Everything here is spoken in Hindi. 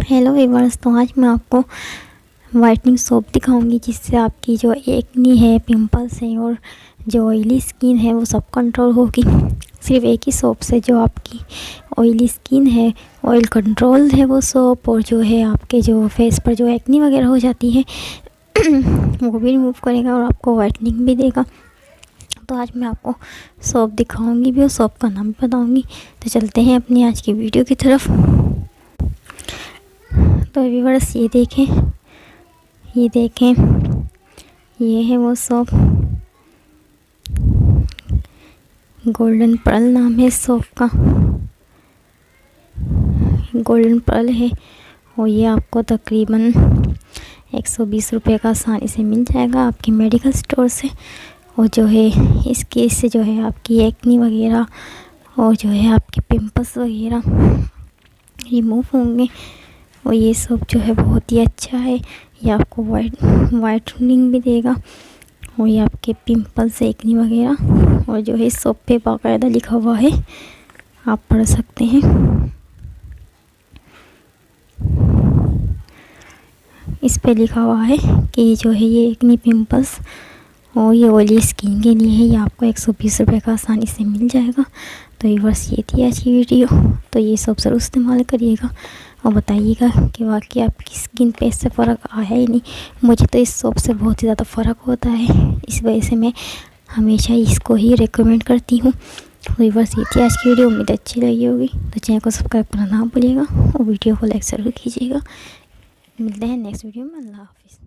हेलो वीवर्स, तो आज मैं आपको वाइटनिंग सोप दिखाऊंगी जिससे आपकी जो एक्नी है, पिंपल्स है और जो ऑयली स्किन है वो सब कंट्रोल होगी। सिर्फ एक ही सोप से जो आपकी ऑयली स्किन है, ऑयल कंट्रोल है वो सोप, और जो है आपके जो फेस पर जो एक्नी वगैरह हो जाती है वो भी रिमूव करेगा और आपको वाइटनिंग भी देगा। तो आज मैं आपको सोप दिखाऊंगी भी और सोप का नाम भी बताऊंगी। तो चलते हैं अपनी आज की वीडियो की तरफ। तो व्यूअर्स ये देखें ये है वो सोप, गोल्डन पर्ल नाम है सोप का। गोल्डन पर्ल है और ये आपको तकरीबन 120 रुपये का आसानी से मिल जाएगा आपकी मेडिकल स्टोर से। और जो है इससे जो है आपकी एक्नी वगैरह और जो है आपके पिंपल्स वगैरह रिमूव होंगे। और ये सोप जो है बहुत ही अच्छा है, ये आपको वाइटनिंग भी देगा और ये आपके पिंपल्स एक्नी वगैरह। और जो है इस सोप पे बाकायदा लिखा हुआ है, आप पढ़ सकते हैं। इस पे लिखा हुआ है कि जो है ये एक्नी, पिंपल्स और ये ऑयली स्किन के लिए है। ये आपको 120 रुपये का आसानी से मिल जाएगा। तो व्यूअर्स ये थी आज की वीडियो। तो ये सोप ज़रूर इस्तेमाल करिएगा और बताइएगा कि वाकई आपकी स्किन पे इससे फ़र्क आया ही नहीं। मुझे तो इस सोप से बहुत ही ज़्यादा फ़र्क होता है, इस वजह से मैं हमेशा इसको ही रेकमेंड करती हूँ। तो व्यूअर्स ये थी आज की वीडियो, उम्मीद अच्छी लगी होगी। तो चैनल को सब्सक्राइब करना ना भूलिएगा और वीडियो को लाइक ज़रूर कीजिएगा। मिलते हैं नेक्स्ट वीडियो में। अल्लाह हाफिज़।